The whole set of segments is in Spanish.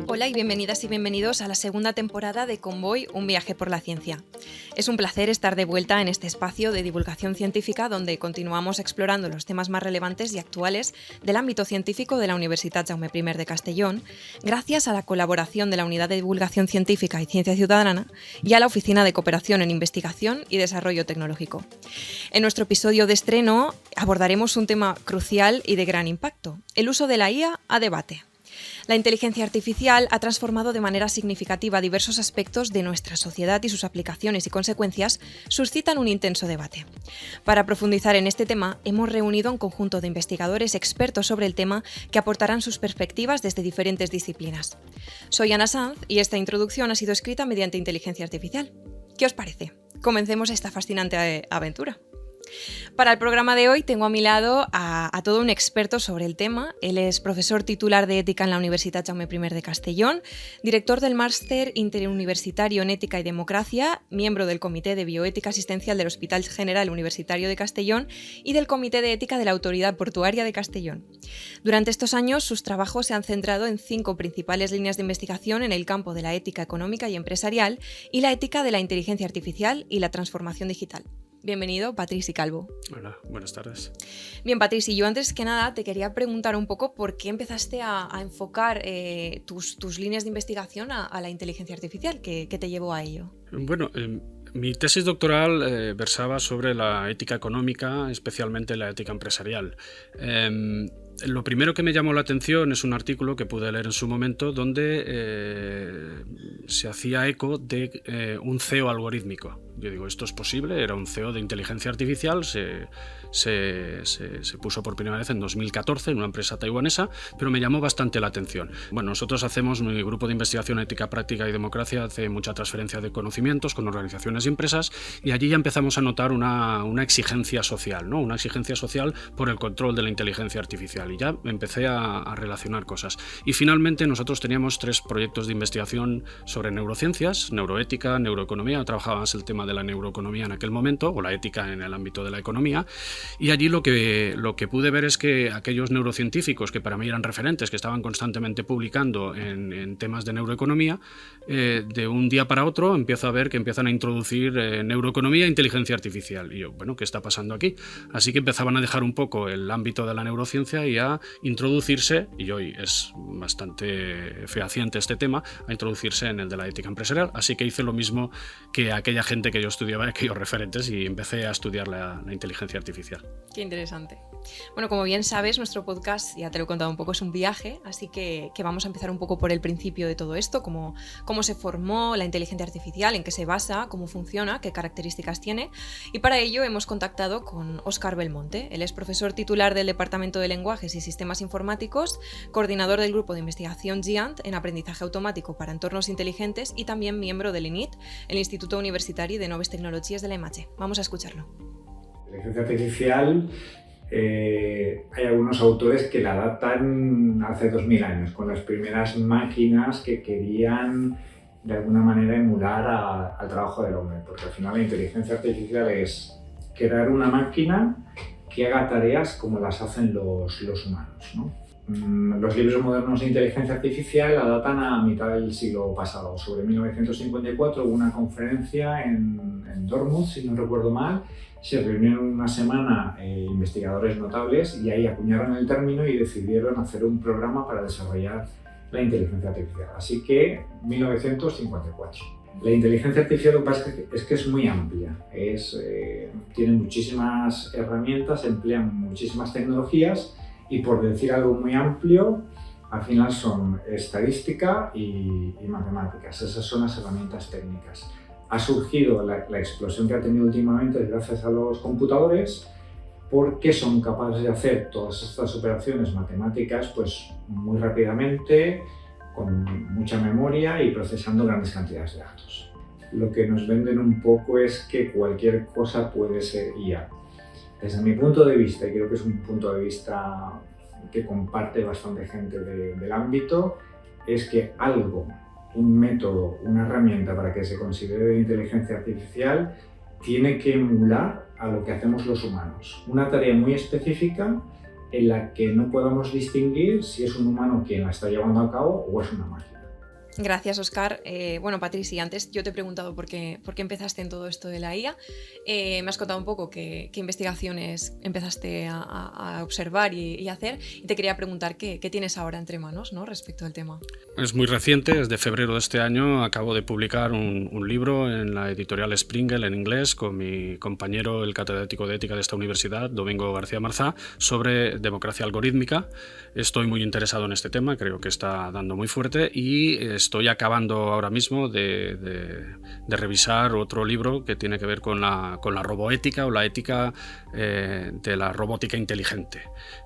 Hola y bienvenidas y bienvenidos a la segunda temporada de Convoy, un viaje por la ciencia. Es un placer estar de vuelta en este espacio de divulgación científica donde continuamos explorando los temas más relevantes y actuales del ámbito científico de la Universitat Jaume I de Castellón, gracias a la colaboración de la Unidad de Divulgación Científica y Ciencia Ciudadana y a la Oficina de Cooperación en Investigación y Desarrollo Tecnológico. En nuestro episodio de estreno abordaremos un tema crucial y de gran impacto: el uso de la IA a debate. La inteligencia artificial ha transformado de manera significativa diversos aspectos de nuestra sociedad y sus aplicaciones y consecuencias suscitan un intenso debate. Para profundizar en este tema, hemos reunido a un conjunto de investigadores expertos sobre el tema que aportarán sus perspectivas desde diferentes disciplinas. Soy Ana Sanz y esta introducción ha sido escrita mediante inteligencia artificial. ¿Qué os parece? Comencemos esta fascinante aventura. Para el programa de hoy tengo a mi lado a todo un experto sobre el tema. Él es profesor titular de Ética en la Universitat Jaume I de Castellón, director del Máster Interuniversitario en Ética y Democracia, miembro del Comité de Bioética Asistencial del Hospital General Universitario de Castellón y del Comité de Ética de la Autoridad Portuaria de Castellón. Durante estos años, sus trabajos se han centrado en 5 principales líneas de investigación en el campo de la ética económica y empresarial y la ética de la inteligencia artificial y la transformación digital. Bienvenido, Patrici Calvo. Hola, buenas tardes. Bien, Patrici, yo antes que nada te quería preguntar un poco por qué empezaste a enfocar tus líneas de investigación a la inteligencia artificial. ¿Qué te llevó a ello? Bueno, mi tesis doctoral versaba sobre la ética económica, especialmente la ética empresarial. Lo primero que me llamó la atención es un artículo que pude leer en su momento donde se hacía eco de un CEO algorítmico. Yo digo, ¿esto es posible? Era un CEO de inteligencia artificial, se puso por primera vez en 2014 en una empresa taiwanesa, pero me llamó bastante la atención. Bueno, nosotros hacemos, mi grupo de investigación ética, práctica y democracia hace mucha transferencia de conocimientos con organizaciones y empresas, y allí ya empezamos a notar una exigencia social, ¿no? Una exigencia social por el control de la inteligencia artificial, y ya empecé a relacionar cosas. Y finalmente nosotros teníamos 3 proyectos de investigación sobre neurociencias, neuroética, neuroeconomía. Trabajábamos el tema de la neuroeconomía en aquel momento, o la ética en el ámbito de la economía, y allí lo que pude ver es que aquellos neurocientíficos que para mí eran referentes, que estaban constantemente publicando en temas de neuroeconomía, de un día para otro empiezo a ver que empiezan a introducir neuroeconomía e inteligencia artificial. Y yo, bueno, ¿qué está pasando aquí? Así que empezaban a dejar un poco el ámbito de la neurociencia y a introducirse, y hoy es bastante fehaciente este tema, a introducirse en el de la ética empresarial. Así que hice lo mismo que aquella gente que yo estudiaba, aquellos referentes, y empecé a estudiar la inteligencia artificial. Qué interesante. Bueno, como bien sabes, nuestro podcast, ya te lo he contado un poco, es un viaje, así que vamos a empezar un poco por el principio de todo esto, cómo se formó la inteligencia artificial, en qué se basa, cómo funciona, qué características tiene, y para ello hemos contactado con Óscar Belmonte. Él es profesor titular del Departamento de Lenguajes y Sistemas Informáticos, coordinador del grupo de investigación GIANT en aprendizaje automático para entornos inteligentes y también miembro del INIT, el Instituto Universitari de Noves Tecnologías de la EMACHE. Vamos a escucharlo. La inteligencia artificial, hay algunos autores que la datan hace 2000 años, con las primeras máquinas que querían de alguna manera emular al trabajo del hombre, porque al final la inteligencia artificial es crear una máquina que haga tareas como las hacen los humanos, ¿no? Los libros modernos de inteligencia artificial la datan a mitad del siglo pasado. Sobre 1954 hubo una conferencia en Dortmund, si no recuerdo mal. Se reunieron una semana investigadores notables y ahí acuñaron el término y decidieron hacer un programa para desarrollar la inteligencia artificial. Así que 1954. La inteligencia artificial lo que pasa es que es muy amplia. Tiene muchísimas herramientas, emplea muchísimas tecnologías. Y por decir algo muy amplio, al final son estadística y matemáticas. Esas son las herramientas técnicas. Ha surgido la explosión que ha tenido últimamente gracias a los computadores, porque son capaces de hacer todas estas operaciones matemáticas pues, muy rápidamente, con mucha memoria y procesando grandes cantidades de datos. Lo que nos venden un poco es que cualquier cosa puede ser IA. Desde mi punto de vista, y creo que es un punto de vista que comparte bastante gente del ámbito, es que algo, un método, una herramienta para que se considere inteligencia artificial, tiene que emular a lo que hacemos los humanos. Una tarea muy específica en la que no podamos distinguir si es un humano quien la está llevando a cabo o es una máquina. Gracias, Óscar. Bueno, Patricia, antes yo te he preguntado por qué empezaste en todo esto de la IA. Me has contado un poco qué investigaciones empezaste a observar y hacer. Y te quería preguntar qué tienes ahora entre manos, ¿no?, respecto al tema. Es muy reciente, es de febrero de este año. Acabo de publicar un libro en la editorial Springer en inglés con mi compañero, el catedrático de ética de esta universidad, Domingo García Marzá, sobre democracia algorítmica. Estoy muy interesado en este tema, creo que está dando muy fuerte y estoy acabando ahora mismo de revisar otro libro que tiene que ver con la roboética o la ética de la robótica inteligente.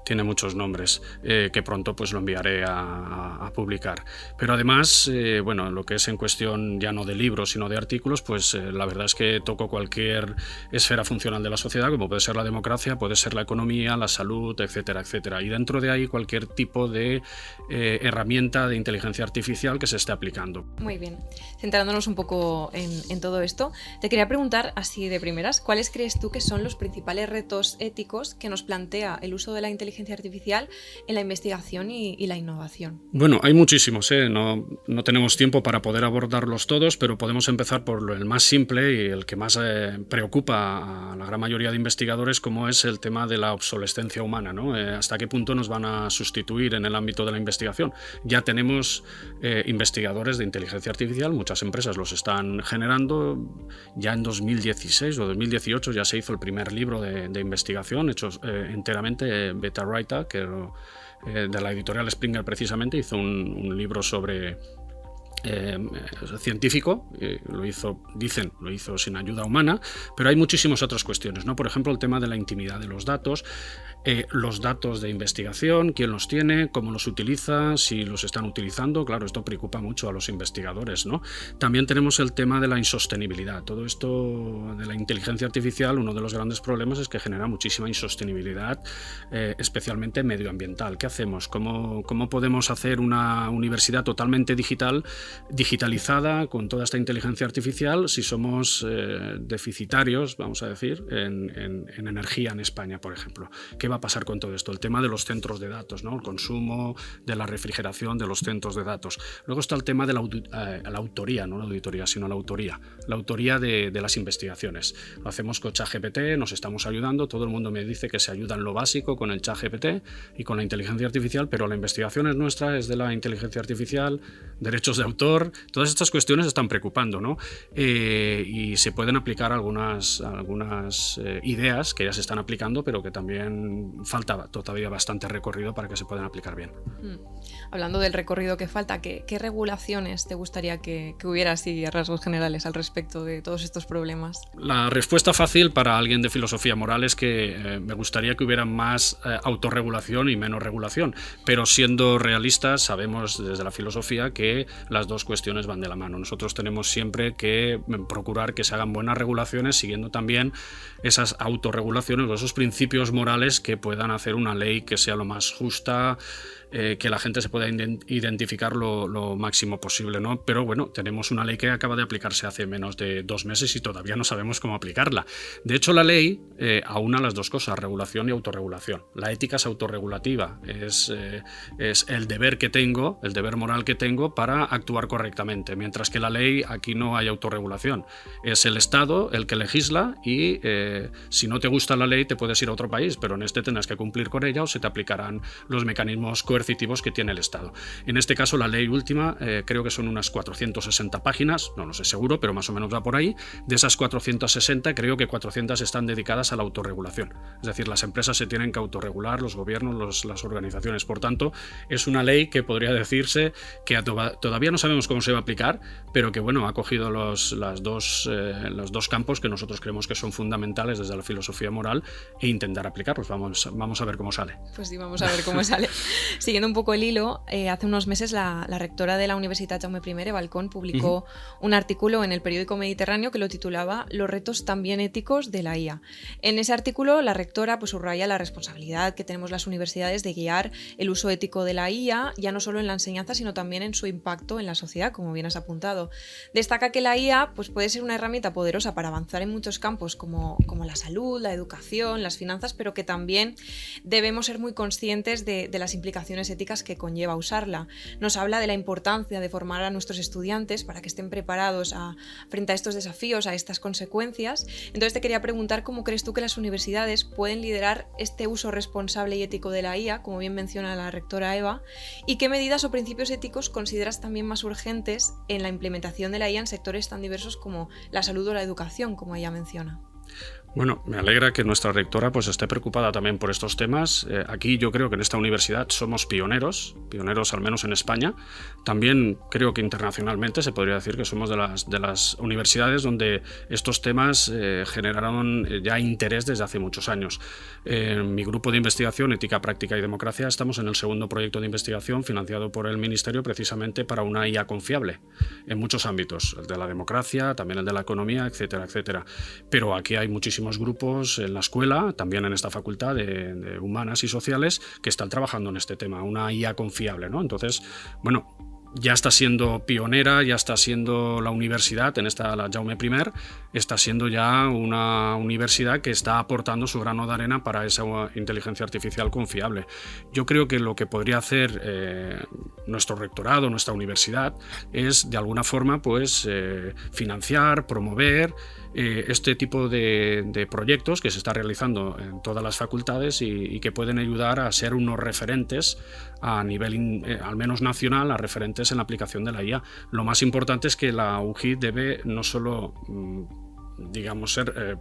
Tiene muchos nombres que pronto pues lo enviaré a publicar. Pero además, bueno, lo que es en cuestión ya no de libros sino de artículos, pues la verdad es que toco cualquier esfera funcional de la sociedad, como puede ser la democracia, puede ser la economía, la salud, etcétera, etcétera. Y dentro de ahí cualquier tipo de herramienta de inteligencia artificial que se esté aplicando. Muy bien. Centrándonos un poco en todo esto, te quería preguntar así de primeras, ¿cuáles crees tú que son los principales retos éticos que nos plantea el uso de la inteligencia artificial en la investigación y la innovación? Bueno, hay muchísimos, no tenemos tiempo para poder abordarlos todos, pero podemos empezar por el más simple y el que más preocupa a la gran mayoría de investigadores, como es el tema de la obsolescencia humana, ¿no? ¿Hasta qué punto nos van a sustituir en el ámbito de la investigación? Ya tenemos investigadores de inteligencia artificial, muchas empresas los están generando. Ya en 2016 o 2018 ya se hizo el primer libro de investigación hecho enteramente beta writer, que de la editorial Springer precisamente hizo un libro sobre científico, lo hizo sin ayuda humana, pero hay muchísimas otras cuestiones, ¿no? Por ejemplo, el tema de la intimidad de los datos de investigación, quién los tiene, cómo los utiliza, si los están utilizando. Claro, esto preocupa mucho a los investigadores, ¿no? También tenemos el tema de la insostenibilidad. Todo esto de la inteligencia artificial, uno de los grandes problemas es que genera muchísima insostenibilidad, especialmente medioambiental. ¿Qué hacemos? ¿Cómo podemos hacer una universidad totalmente digitalizada con toda esta inteligencia artificial si somos deficitarios, vamos a decir, en energía en España, por ejemplo? ¿Qué va a pasar con todo esto? El tema de los centros de datos, ¿no? El consumo, de la refrigeración de los centros de datos. Luego está el tema de la autoría, no la auditoría, sino la autoría de las investigaciones. Lo hacemos con ChatGPT, nos estamos ayudando, todo el mundo me dice que se ayuda en lo básico con el ChatGPT y con la inteligencia artificial, pero la investigación es nuestra, es de la inteligencia artificial, derechos de autor, todas estas cuestiones están preocupando, ¿no? Y se pueden aplicar algunas ideas que ya se están aplicando, pero que también falta todavía bastante recorrido para que se puedan aplicar bien. Hablando del recorrido que falta, ¿qué regulaciones te gustaría que hubiera así a rasgos generales al respecto de todos estos problemas? La respuesta fácil para alguien de filosofía moral es que me gustaría que hubiera más autorregulación y menos regulación, pero siendo realistas sabemos desde la filosofía que las dos cuestiones van de la mano. Nosotros tenemos siempre que procurar que se hagan buenas regulaciones siguiendo también esas autorregulaciones o esos principios morales que puedan hacer una ley que sea lo más justa, que la gente se pueda identificar lo máximo posible, ¿no? Pero bueno, tenemos una ley que acaba de aplicarse hace menos de 2 meses y todavía no sabemos cómo aplicarla. De hecho, la ley aúna las dos cosas, regulación y autorregulación. La ética es autorregulativa, es el deber que tengo, el deber moral que tengo para actuar correctamente, mientras que la ley, aquí no hay autorregulación. Es el Estado el que legisla y si no te gusta la ley te puedes ir a otro país, pero en este tendrás que cumplir con ella o se te aplicarán los mecanismos coercitivos que tiene el Estado. En este caso, la ley última, creo que son unas 460 páginas, no lo sé seguro, pero más o menos va por ahí. De esas 460, creo que 400 están dedicadas a la autorregulación. Es decir, las empresas se tienen que autorregular, los gobiernos, las organizaciones. Por tanto, es una ley que podría decirse que todavía no sabemos cómo se va a aplicar, pero que bueno, ha cogido los dos campos que nosotros creemos que son fundamentales desde la filosofía moral e intentar aplicarlos. Vamos a ver cómo sale. Pues sí, vamos a ver cómo sale. Siguiendo un poco el hilo, hace unos meses la rectora de la Universitat Jaume I, Eva Alcón, publicó un artículo en el periódico Mediterráneo que lo titulaba Los retos también éticos de la IA. En ese artículo, la rectora pues subraya la responsabilidad que tenemos las universidades de guiar el uso ético de la IA, ya no solo en la enseñanza, sino también en su impacto en la sociedad, como bien has apuntado. Destaca que la IA pues, puede ser una herramienta poderosa para avanzar en muchos campos como la salud, la educación, las finanzas, pero que también debemos ser muy conscientes de las implicaciones implicaciones éticas que conlleva usarla. Nos habla de la importancia de formar a nuestros estudiantes para que estén preparados frente a estos desafíos, a estas consecuencias. Entonces te quería preguntar cómo crees tú que las universidades pueden liderar este uso responsable y ético de la IA, como bien menciona la rectora Eva, y qué medidas o principios éticos consideras también más urgentes en la implementación de la IA en sectores tan diversos como la salud o la educación, como ella menciona. Bueno, me alegra que nuestra rectora pues esté preocupada también por estos temas. Aquí yo creo que en esta universidad somos pioneros al menos en España. También creo que internacionalmente se podría decir que somos de las universidades donde estos temas generaron ya interés desde hace muchos años. En mi grupo de investigación, Ética, Práctica y Democracia, estamos en el segundo proyecto de investigación financiado por el Ministerio precisamente para una IA confiable en muchos ámbitos, el de la democracia, también el de la economía, etcétera, etcétera. Pero aquí hay muchísimos grupos en la escuela, también en esta facultad de humanas y sociales, que están trabajando en este tema, una IA confiable, ¿no? Entonces, bueno, ya está siendo pionera, ya está siendo la universidad, en esta la Jaume I, está siendo ya una universidad que está aportando su grano de arena para esa inteligencia artificial confiable. Yo creo que lo que podría hacer nuestro rectorado, nuestra universidad, es de alguna forma pues financiar, promover este tipo de proyectos que se está realizando en todas las facultades y que pueden ayudar a ser unos referentes a nivel al menos nacional, a referentes en la aplicación de la IA. Lo más importante es que la UJI debe no solo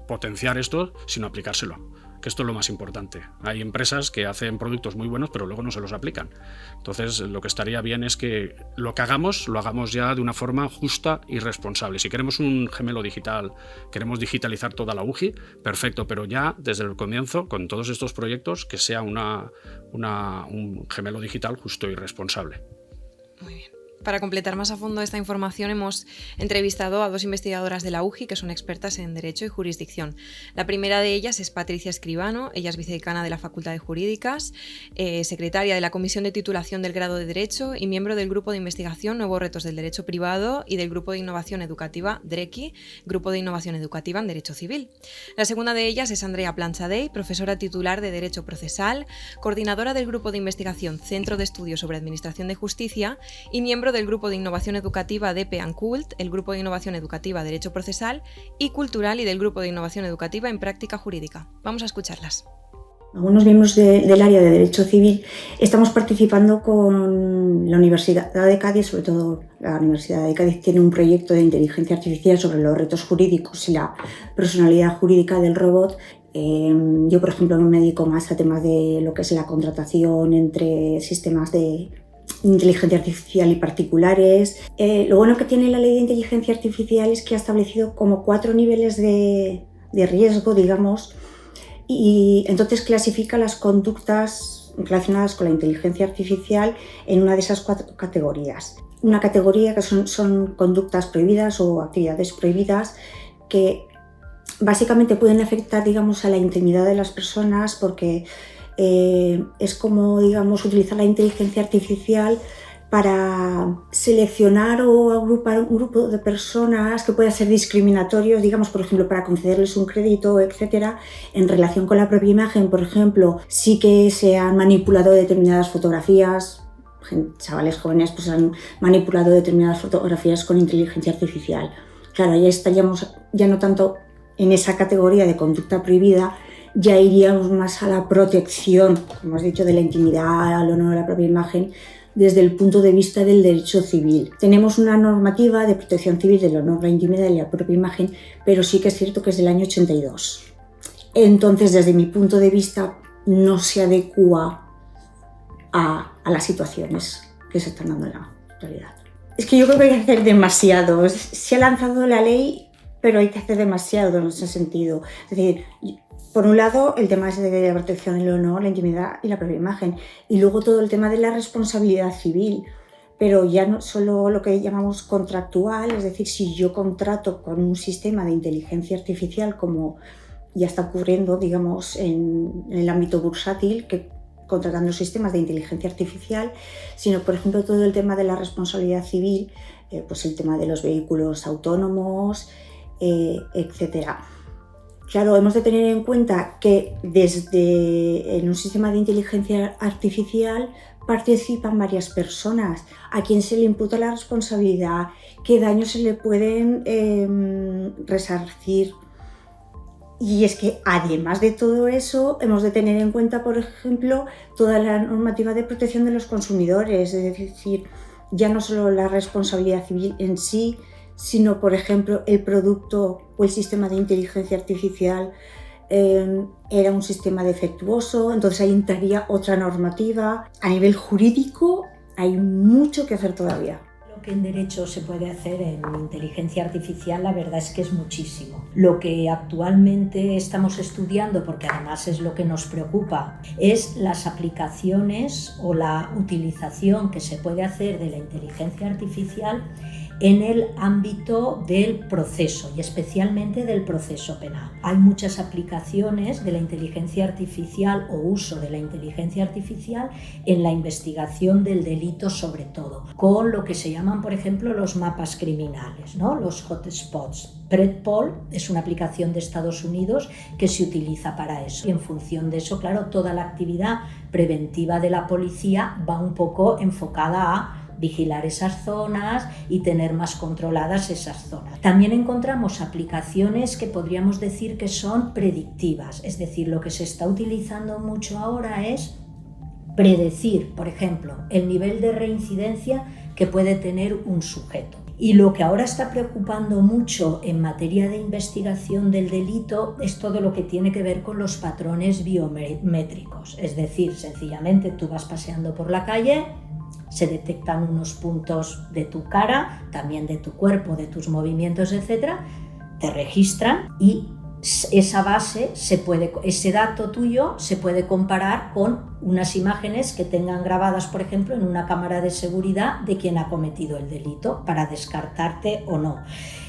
potenciar esto, sino aplicárselo, que esto es lo más importante. Hay empresas que hacen productos muy buenos pero luego no se los aplican. Entonces lo que estaría bien es que lo que hagamos, lo hagamos ya de una forma justa y responsable. Si queremos un gemelo digital, queremos digitalizar toda la UJI, perfecto, pero ya desde el comienzo, con todos estos proyectos, que sea un gemelo digital justo y responsable. Muy bien. Para completar más a fondo esta información hemos entrevistado a dos investigadoras de la UJI que son expertas en Derecho y Jurisdicción. La primera de ellas es Patricia Escribano, ella es vicedecana de la Facultad de Jurídicas, secretaria de la Comisión de Titulación del Grado de Derecho y miembro del Grupo de Investigación Nuevos Retos del Derecho Privado y del Grupo de Innovación Educativa DRECI, Grupo de Innovación Educativa en Derecho Civil. La segunda de ellas es Andrea Planchadei, profesora titular de Derecho Procesal, coordinadora del Grupo de Investigación Centro de Estudios sobre Administración de Justicia y miembro del Grupo de Innovación Educativa de PEANCULT, el Grupo de Innovación Educativa Derecho Procesal y Cultural y del Grupo de Innovación Educativa en Práctica Jurídica. Vamos a escucharlas. Algunos miembros del área de Derecho Civil estamos participando con la Universidad de Cádiz, sobre todo la Universidad de Cádiz tiene un proyecto de inteligencia artificial sobre los retos jurídicos y la personalidad jurídica del robot. Yo, por ejemplo, me dedico más a temas de lo que es la contratación entre sistemas de inteligencia artificial y particulares. Lo bueno que tiene la ley de inteligencia artificial es que ha establecido como 4 niveles de riesgo, digamos, y entonces clasifica las conductas relacionadas con la inteligencia artificial en una de esas 4 categorías. Una categoría que son conductas prohibidas o actividades prohibidas que básicamente pueden afectar, digamos, a la intimidad de las personas porque es como, digamos, utilizar la inteligencia artificial para seleccionar o agrupar un grupo de personas que pueda ser discriminatorios, digamos, por ejemplo, para concederles un crédito, etcétera, en relación con la propia imagen. Por ejemplo, sí que se han manipulado determinadas fotografías, chavales jóvenes pues han manipulado determinadas fotografías con inteligencia artificial. Claro, ya estaríamos ya no tanto en esa categoría de conducta prohibida, ya iríamos más a la protección, como has dicho, de la intimidad, al honor de la propia imagen, desde el punto de vista del derecho civil. Tenemos una normativa de protección civil del honor, la intimidad y la propia imagen, pero sí que es cierto que es del año 82. Entonces, desde mi punto de vista, no se adecua a las situaciones que se están dando en la actualidad. Es que yo creo que hay que hacer demasiado. Se ha lanzado la ley, pero hay que hacer demasiado en ese sentido. Es decir, por un lado, el tema es de la protección del honor, la intimidad y la propia imagen. Y luego todo el tema de la responsabilidad civil. Pero ya no solo lo que llamamos contractual, es decir, si yo contrato con un sistema de inteligencia artificial, como ya está ocurriendo, digamos, en el ámbito bursátil, que contratando sistemas de inteligencia artificial, sino, por ejemplo, todo el tema de la responsabilidad civil, pues el tema de los vehículos autónomos, etcétera. Claro, hemos de tener en cuenta que desde en un sistema de inteligencia artificial participan varias personas, a quién se le imputa la responsabilidad, qué daños se le pueden resarcir. Y es que además de todo eso hemos de tener en cuenta, por ejemplo, toda la normativa de protección de los consumidores, es decir, ya no solo la responsabilidad civil en sí, sino, por ejemplo, el producto o el sistema de inteligencia artificial era un sistema defectuoso, entonces ahí entraría otra normativa. A nivel jurídico hay mucho que hacer todavía. Lo que en derecho se puede hacer en inteligencia artificial, la verdad es que es muchísimo. Lo que actualmente estamos estudiando, porque además es lo que nos preocupa, es las aplicaciones o la utilización que se puede hacer de la inteligencia artificial en el ámbito del proceso y especialmente del proceso penal. Hay muchas aplicaciones de la inteligencia artificial o uso de la inteligencia artificial en la investigación del delito, sobre todo, con lo que se llaman, por ejemplo, los mapas criminales, ¿no? Los hotspots. Predpol es una aplicación de Estados Unidos que se utiliza para eso. Y en función de eso, claro, toda la actividad preventiva de la policía va un poco enfocada a vigilar esas zonas y tener más controladas esas zonas. También encontramos aplicaciones que podríamos decir que son predictivas, es decir, lo que se está utilizando mucho ahora es predecir, por ejemplo, el nivel de reincidencia que puede tener un sujeto. Y lo que ahora está preocupando mucho en materia de investigación del delito es todo lo que tiene que ver con los patrones biométricos, es decir, sencillamente tú vas paseando por la calle, se detectan unos puntos de tu cara, también de tu cuerpo, de tus movimientos, etc. Te registran y esa base ese dato tuyo se puede comparar con unas imágenes que tengan grabadas, por ejemplo, en una cámara de seguridad de quien ha cometido el delito para descartarte o no.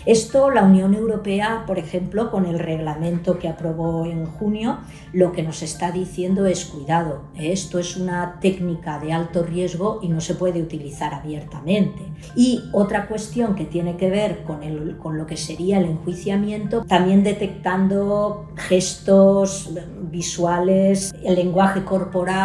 Esto la Unión Europea, por ejemplo, con el reglamento que aprobó en junio, lo que nos está diciendo es cuidado, esto es una técnica de alto riesgo y no se puede utilizar abiertamente. Y otra cuestión que tiene que ver con lo que sería el enjuiciamiento, también detectando gestos visuales, el lenguaje corporal,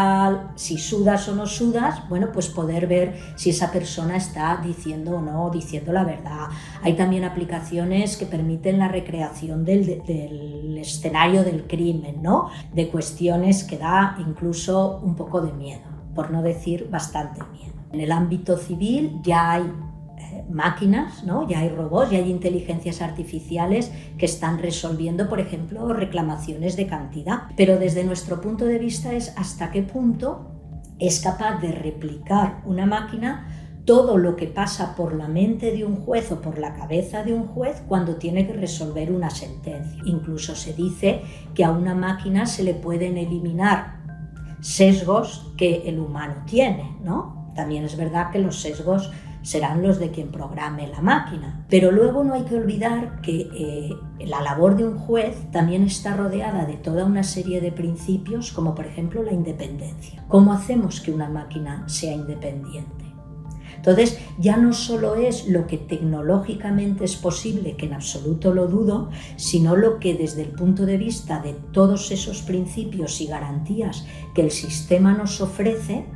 si sudas o no sudas, bueno, pues poder ver si esa persona está diciendo o no diciendo la verdad. Hay también aplicaciones que permiten la recreación del escenario del crimen, ¿no? De cuestiones que da incluso un poco de miedo, por no decir bastante miedo. En el ámbito civil ya hay máquinas, ¿no? Ya hay robots, ya hay inteligencias artificiales que están resolviendo, por ejemplo, reclamaciones de cantidad. Pero desde nuestro punto de vista es hasta qué punto es capaz de replicar una máquina todo lo que pasa por la mente de un juez o por la cabeza de un juez cuando tiene que resolver una sentencia. Incluso se dice que a una máquina se le pueden eliminar sesgos que el humano tiene, ¿no? También es verdad que los sesgos serán los de quien programe la máquina. Pero luego no hay que olvidar que la labor de un juez también está rodeada de toda una serie de principios, como por ejemplo la independencia. ¿Cómo hacemos que una máquina sea independiente? Entonces, ya no solo es lo que tecnológicamente es posible, que en absoluto lo dudo, sino lo que desde el punto de vista de todos esos principios y garantías que el sistema nos ofrece,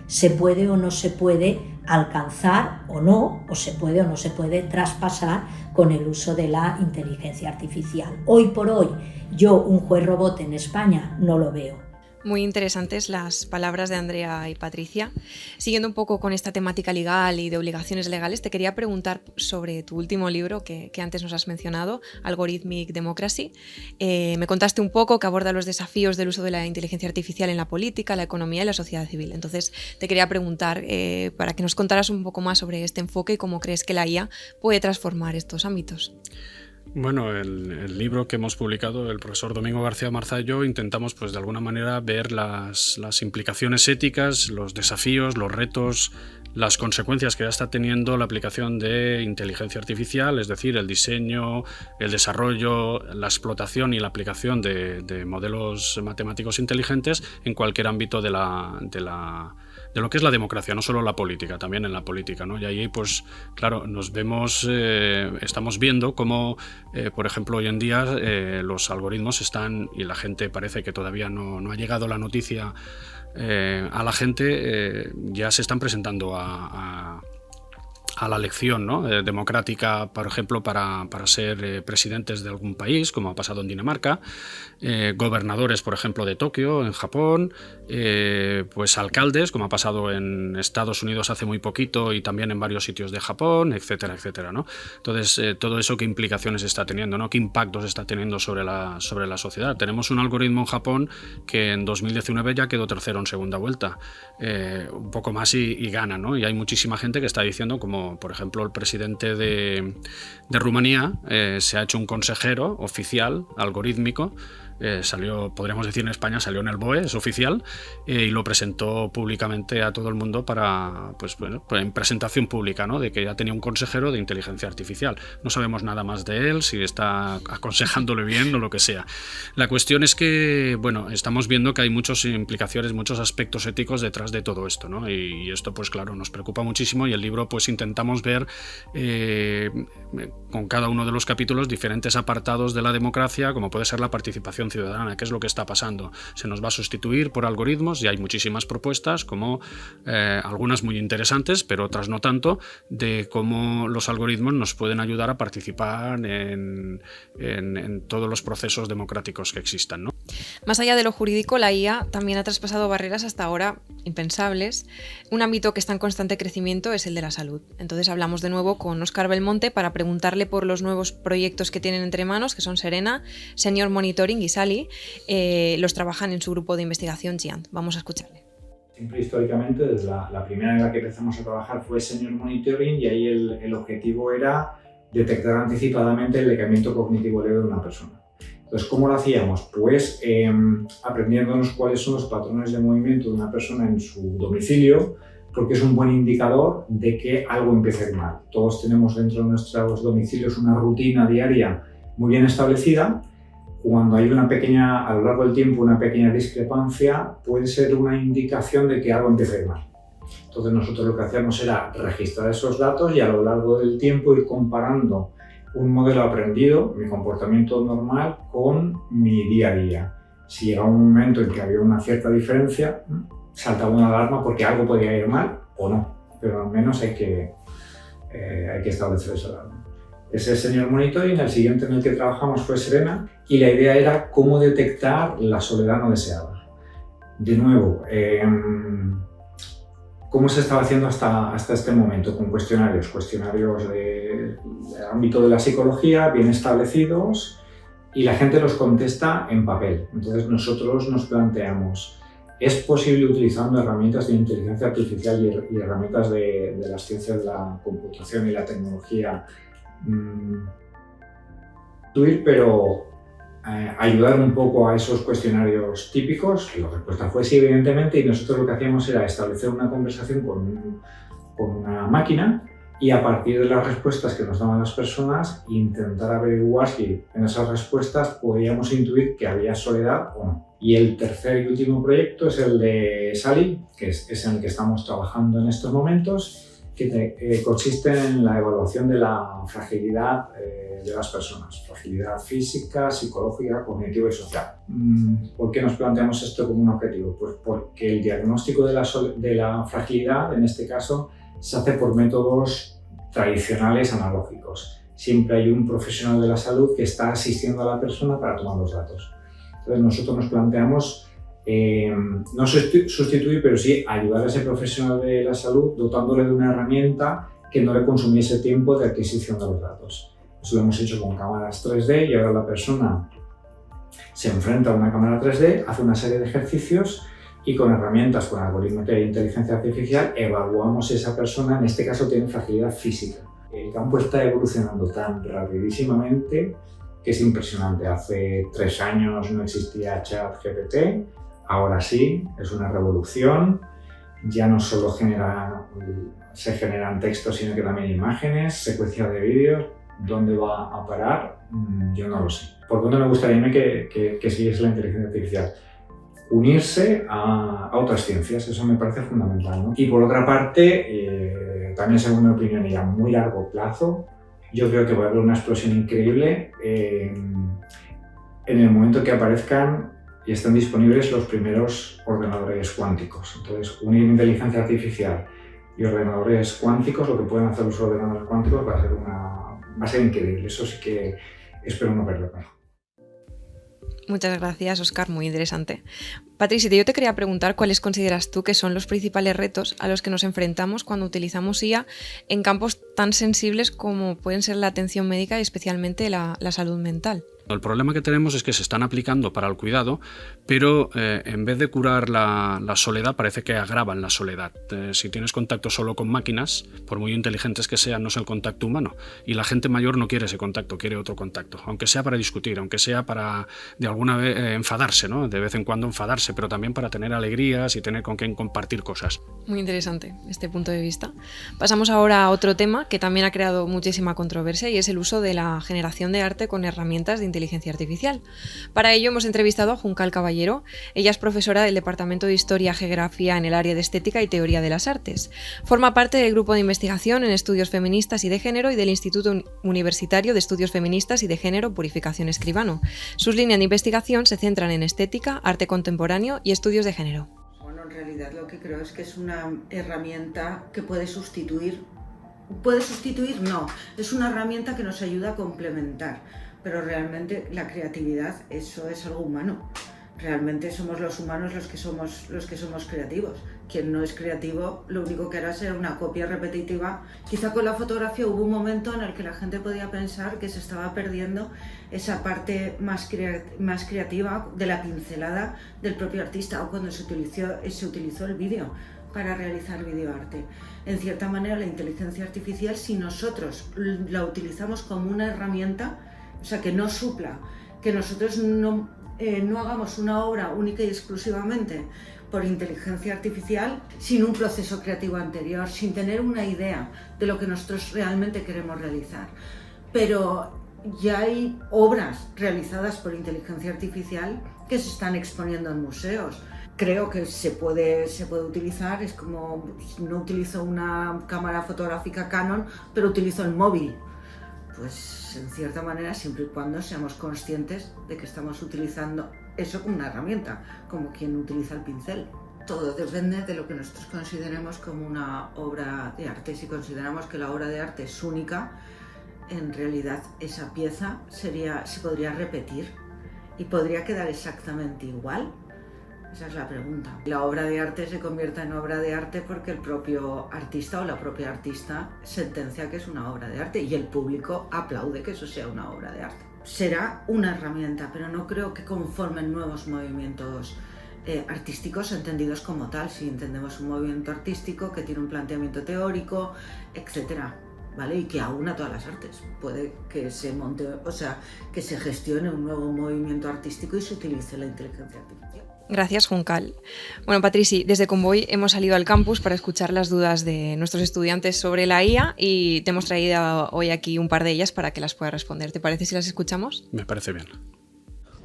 se puede o no se puede alcanzar o no, o se puede o no se puede traspasar con el uso de la inteligencia artificial. Hoy por hoy, yo un juez robot en España no lo veo. Muy interesantes las palabras de Andrea y Patricia. Siguiendo un poco con esta temática legal y de obligaciones legales, te quería preguntar sobre tu último libro que antes nos has mencionado, Algorithmic Democracy. Me contaste un poco que aborda los desafíos del uso de la inteligencia artificial en la política, la economía y la sociedad civil. Entonces, te quería preguntar para que nos contaras un poco más sobre este enfoque y cómo crees que la IA puede transformar estos ámbitos. Bueno, el libro que hemos publicado, el profesor Domingo García Marza y yo, intentamos pues de alguna manera ver las implicaciones éticas, los desafíos, los retos, las consecuencias que ya está teniendo la aplicación de inteligencia artificial, es decir, el diseño, el desarrollo, la explotación y la aplicación de modelos matemáticos inteligentes en cualquier ámbito de la lo que es la democracia, no solo la política, también en la política, ¿no? Y ahí, pues claro, nos vemos, estamos viendo cómo, por ejemplo, hoy en día los algoritmos están, y la gente parece que todavía no ha llegado la noticia a la gente, ya se están presentando a la elección, ¿no? Democrática, por ejemplo, para ser presidentes de algún país, como ha pasado en Dinamarca, gobernadores, por ejemplo, de Tokio, en Japón, pues alcaldes, como ha pasado en Estados Unidos hace muy poquito y también en varios sitios de Japón, etcétera, etcétera, ¿no? Entonces, todo eso, ¿qué implicaciones está teniendo, ¿no? ¿Qué impactos está teniendo sobre la sociedad? Tenemos un algoritmo en Japón que en 2019 ya quedó tercero en segunda vuelta, un poco más y gana, ¿no? Y hay muchísima gente que está diciendo, como por ejemplo el presidente de Rumanía, se ha hecho un consejero oficial algorítmico, salió, podríamos decir en España, salió en el BOE, es oficial, y lo presentó públicamente a todo el mundo para, pues bueno, en presentación pública, ¿no? De que ya tenía un consejero de inteligencia artificial. No sabemos nada más de él, si está aconsejándole bien o lo que sea. La cuestión es que, bueno, estamos viendo que hay muchas implicaciones, muchos aspectos éticos detrás de todo esto, ¿no? Y esto, pues claro, nos preocupa muchísimo, y el libro, pues intentamos ver con cada uno de los capítulos diferentes apartados de la democracia, como puede ser la participación ciudadana, qué es lo que está pasando. Se nos va a sustituir por algoritmos, y hay muchísimas propuestas, como algunas muy interesantes, pero otras no tanto, de cómo los algoritmos nos pueden ayudar a participar en todos los procesos democráticos que existan, ¿no? Más allá de lo jurídico, la IA también ha traspasado barreras hasta ahora impensables. Un ámbito que está en constante crecimiento es el de la salud. Entonces hablamos de nuevo con Óscar Belmonte para preguntarle por los nuevos proyectos que tienen entre manos, que son Serena, Senior Monitoring y Sally. Los trabajan en su grupo de investigación Giant. Vamos a escucharle. Siempre históricamente, desde la primera en la que empezamos a trabajar fue Senior Monitoring, y ahí el objetivo era detectar anticipadamente el decaimiento cognitivo leve de una persona. Entonces, ¿cómo lo hacíamos? Pues aprendiéndonos cuáles son los patrones de movimiento de una persona en su domicilio, porque es un buen indicador de que algo empieza a ir mal. Todos tenemos dentro de nuestros domicilios una rutina diaria muy bien establecida. Cuando hay a lo largo del tiempo, una pequeña discrepancia, puede ser una indicación de que algo empieza a ir mal. Entonces, nosotros lo que hacíamos era registrar esos datos y a lo largo del tiempo ir comparando un modelo aprendido, mi comportamiento normal, con mi día a día. Si llegaba un momento en que había una cierta diferencia, saltaba una alarma porque algo podía ir mal o no, pero al menos hay que establecer esa alarma. Ese es el Senior Monitoring. El siguiente en el que trabajamos fue Serena, y la idea era cómo detectar la soledad no deseada. De nuevo, ¿cómo se estaba haciendo hasta este momento? Con cuestionarios del ámbito de la psicología, bien establecidos, y la gente los contesta en papel. Entonces nosotros nos planteamos, ¿es posible, utilizando herramientas de inteligencia artificial y herramientas de las ciencias de la computación y la tecnología, pero ayudar un poco a esos cuestionarios típicos? La respuesta fue sí, evidentemente, y nosotros lo que hacíamos era establecer una conversación con una máquina, y a partir de las respuestas que nos daban las personas, intentar averiguar si en esas respuestas podíamos intuir que había soledad o no. Y el tercer y último proyecto es el de Sally, que es en el que estamos trabajando en estos momentos, que consiste en la evaluación de la fragilidad de las personas, fragilidad física, psicológica, cognitiva y social. ¿Por qué nos planteamos esto como un objetivo? Pues porque el diagnóstico de la fragilidad, en este caso, se hace por métodos tradicionales analógicos. Siempre hay un profesional de la salud que está asistiendo a la persona para tomar los datos. Entonces nosotros nos planteamos no sustituir, pero sí ayudar a ese profesional de la salud dotándole de una herramienta que no le consumiese tiempo de adquisición de los datos. Eso lo hemos hecho con cámaras 3D, y ahora la persona se enfrenta a una cámara 3D, hace una serie de ejercicios, y con herramientas, con algoritmos de inteligencia artificial, evaluamos si esa persona, en este caso, tiene fragilidad física. El campo está evolucionando tan rapidísimamente que es impresionante. Hace 3 años no existía ChatGPT, ahora sí, es una revolución. Ya no solo se generan textos, sino que también imágenes, secuencias de vídeos. ¿Dónde va a parar? Yo no lo sé. ¿Por dónde me gustaría que siguiese la inteligencia artificial? unirse a otras ciencias. Eso me parece fundamental, ¿no? Y por otra parte, también según mi opinión y a muy largo plazo, yo creo que va a haber una explosión increíble en el momento que aparezcan y estén disponibles los primeros ordenadores cuánticos. Entonces, unir inteligencia artificial y ordenadores cuánticos, lo que pueden hacer los ordenadores cuánticos va a ser increíble. Eso sí que espero no perderlo. Muchas gracias, Óscar, muy interesante. Patricia, yo te quería preguntar cuáles consideras tú que son los principales retos a los que nos enfrentamos cuando utilizamos IA en campos tan sensibles como pueden ser la atención médica y especialmente la salud mental. El problema que tenemos es que se están aplicando para el cuidado, pero en vez de curar la soledad, parece que agravan la soledad. Si tienes contacto solo con máquinas, por muy inteligentes que sean, no es el contacto humano. Y la gente mayor no quiere ese contacto, quiere otro contacto. Aunque sea para discutir, aunque sea para de alguna vez enfadarse, ¿no? De vez en cuando enfadarse, pero también para tener alegrías y tener con quien compartir cosas. Muy interesante este punto de vista. Pasamos ahora a otro tema que también ha creado muchísima controversia y es el uso de la generación de arte con herramientas de inteligencia artificial. Para ello hemos entrevistado a Juncal Caballero. Ella es profesora del Departamento de Historia y Geografía en el área de Estética y Teoría de las Artes. Forma parte del grupo de investigación en estudios feministas y de género y del Instituto Universitario de Estudios Feministas y de Género Purificación Escribano. Sus líneas de investigación se centran en estética, arte contemporáneo y estudios de género. Bueno, en realidad lo que creo es que es una herramienta que puede sustituir, no, es una herramienta que nos ayuda a complementar. Pero realmente la creatividad, eso es algo humano. Realmente somos los humanos los que somos creativos. Quien no es creativo, lo único que hará será una copia repetitiva. Quizá con la fotografía hubo un momento en el que la gente podía pensar que se estaba perdiendo esa parte más creativa de la pincelada del propio artista, o cuando se utilizó el vídeo para realizar videoarte. En cierta manera, la inteligencia artificial, si nosotros la utilizamos como una herramienta, o sea, que no supla, que nosotros no hagamos una obra única y exclusivamente por inteligencia artificial, sin un proceso creativo anterior, sin tener una idea de lo que nosotros realmente queremos realizar. Pero ya hay obras realizadas por inteligencia artificial que se están exponiendo en museos. Creo que se puede utilizar, es como no utilizo una cámara fotográfica Canon, pero utilizo el móvil. Pues en cierta manera, siempre y cuando seamos conscientes de que estamos utilizando eso como una herramienta, como quien utiliza el pincel. Todo depende de lo que nosotros consideremos como una obra de arte. Si consideramos que la obra de arte es única, en realidad esa pieza se podría repetir y podría quedar exactamente igual. Esa es la pregunta. La obra de arte se convierte en obra de arte porque el propio artista o la propia artista sentencia que es una obra de arte y el público aplaude que eso sea una obra de arte. Será una herramienta, pero no creo que conformen nuevos movimientos artísticos entendidos como tal. Si entendemos un movimiento artístico que tiene un planteamiento teórico, etcétera, ¿vale? Y que aúna todas las artes. Puede que se monte, o sea, que se gestione un nuevo movimiento artístico y se utilice la inteligencia artificial. Gracias, Juncal. Bueno, Patrici, desde Convoy hemos salido al campus para escuchar las dudas de nuestros estudiantes sobre la IA y te hemos traído hoy aquí un par de ellas para que las puedas responder. ¿Te parece si las escuchamos? Me parece bien.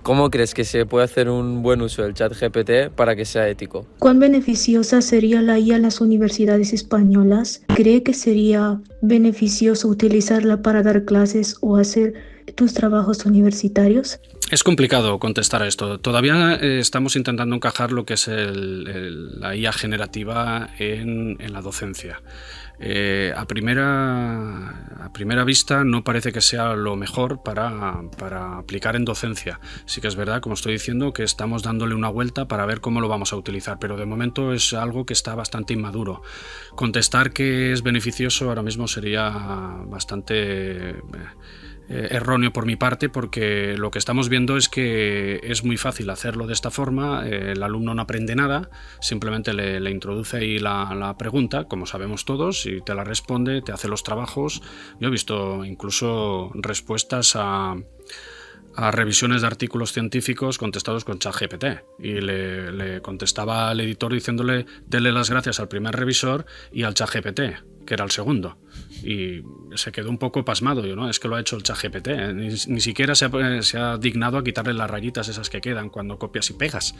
¿Cómo crees que se puede hacer un buen uso del ChatGPT para que sea ético? ¿Cuán beneficiosa sería la IA en las universidades españolas? ¿Cree que sería beneficioso utilizarla para dar clases o hacer tus trabajos universitarios? Es complicado contestar a esto. Todavía estamos intentando encajar lo que es la IA generativa en la docencia. A primera vista no parece que sea lo mejor para aplicar en docencia. Sí que es verdad, como estoy diciendo, que estamos dándole una vuelta para ver cómo lo vamos a utilizar, pero de momento es algo que está bastante inmaduro. Contestar que es beneficioso ahora mismo sería bastante erróneo por mi parte, porque lo que estamos viendo es que es muy fácil hacerlo de esta forma. El alumno no aprende nada, simplemente le introduce ahí la pregunta, como sabemos todos, y te la responde, te hace los trabajos. Yo he visto incluso respuestas a a revisiones de artículos científicos contestados con ChatGPT y le contestaba al editor diciéndole dele las gracias al primer revisor y al ChatGPT, que era el segundo. Y se quedó un poco pasmado. Yo, ¿no? Es que lo ha hecho el ChatGPT. Ni siquiera se ha dignado a quitarle las rayitas esas que quedan cuando copias y pegas.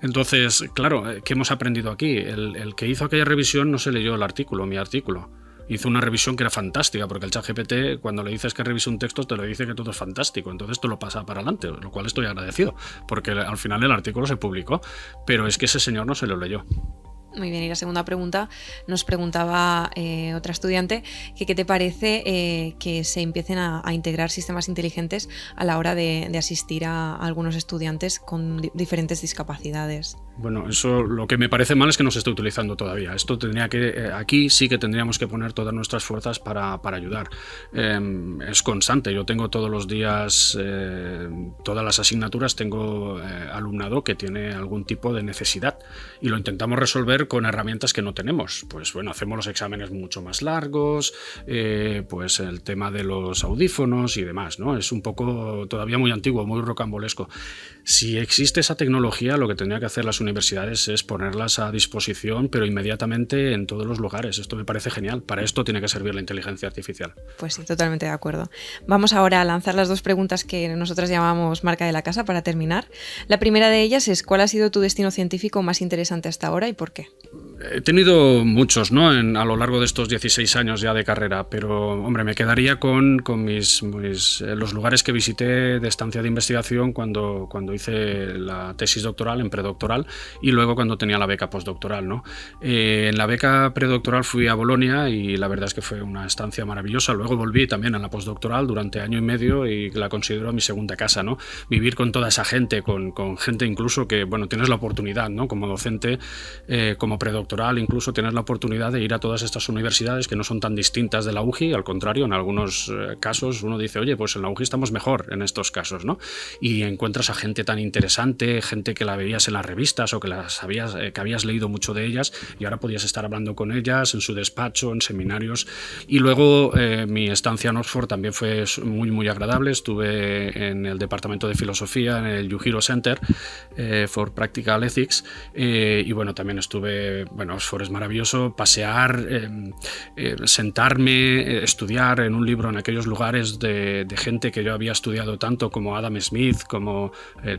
Entonces, claro, ¿qué hemos aprendido aquí? El que hizo aquella revisión no se leyó el artículo, mi artículo. Hizo una revisión que era fantástica, porque el ChatGPT, cuando le dices que revise un texto, te lo dice que todo es fantástico. Entonces te lo pasa para adelante, lo cual estoy agradecido, porque al final el artículo se publicó. Pero es que ese señor no se lo leyó. Muy bien, y la segunda pregunta nos preguntaba otra estudiante que qué te parece que se empiecen a integrar sistemas inteligentes a la hora de asistir a algunos estudiantes con diferentes discapacidades. Bueno, eso lo que me parece mal es que no se esté utilizando todavía. Esto tendría que aquí sí que tendríamos que poner todas nuestras fuerzas para ayudar. Es constante. Yo tengo todos los días, todas las asignaturas, tengo alumnado que tiene algún tipo de necesidad y lo intentamos resolver con herramientas que no tenemos. Pues bueno, hacemos los exámenes mucho más largos, pues el tema de los audífonos y demás, ¿no? Es un poco todavía muy antiguo, muy rocambolesco. Si existe esa tecnología, lo que tendría que hacer las universidades es ponerlas a disposición, pero inmediatamente en todos los lugares. Esto me parece genial. Para esto tiene que servir la inteligencia artificial. Pues sí, totalmente de acuerdo. Vamos ahora a lanzar las dos preguntas que nosotras llamamos marca de la casa para terminar. La primera de ellas es: ¿cuál ha sido tu destino científico más interesante hasta ahora y por qué? He tenido muchos, ¿no? A lo largo de estos 16 años ya de carrera, pero hombre, me quedaría con los lugares que visité de estancia de investigación cuando hice la tesis doctoral, en predoctoral, y luego cuando tenía la beca postdoctoral, ¿no? En la beca predoctoral fui a Bolonia y la verdad es que fue una estancia maravillosa. Luego volví también a la postdoctoral durante año y medio y la considero mi segunda casa, ¿no? Vivir con toda esa gente, con gente incluso que, bueno, tienes la oportunidad, ¿no? Como docente, como predoctoral, incluso tienes la oportunidad de ir a todas estas universidades que no son tan distintas de la UJI, al contrario, en algunos casos uno dice, oye, pues en la UJI estamos mejor en estos casos, ¿no? Y encuentras a gente tan interesante, gente que la veías en las revistas o que habías leído mucho de ellas y ahora podías estar hablando con ellas en su despacho, en seminarios. Y luego mi estancia en Oxford también fue muy, muy agradable. Estuve en el departamento de filosofía, en el Yujiro Center for Practical Ethics, y bueno, también estuve, bueno, Oxford es maravilloso, pasear, sentarme, estudiar en un libro en aquellos lugares de gente que yo había estudiado tanto, como Adam Smith, como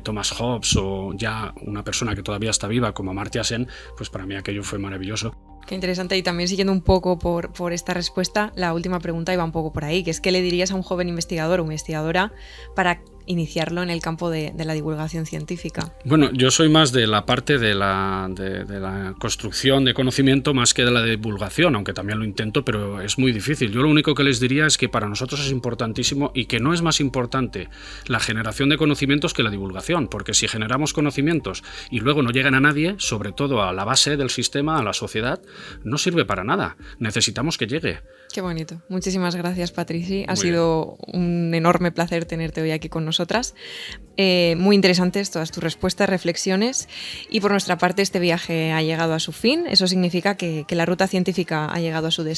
Thomas Hobbes, o ya una persona que todavía está viva como Amartya Sen, pues para mí aquello fue maravilloso. Qué interesante. Y también siguiendo un poco por esta respuesta, la última pregunta iba un poco por ahí, que es ¿qué le dirías a un joven investigador o investigadora para iniciarlo en el campo de la divulgación científica? Bueno, yo soy más de la parte de la construcción de conocimiento más que de la divulgación, aunque también lo intento, pero es muy difícil. Yo lo único que les diría es que para nosotros es importantísimo y que no es más importante la generación de conocimientos que la divulgación, porque si generamos conocimientos y luego no llegan a nadie, sobre todo a la base del sistema, a la sociedad, no sirve para nada. Necesitamos que llegue. Qué bonito. Muchísimas gracias, Patrici. Ha sido un enorme placer tenerte hoy aquí con nosotras. Muy interesantes todas tus respuestas, reflexiones, y por nuestra parte este viaje ha llegado a su fin. Eso significa que la ruta científica ha llegado a su destino.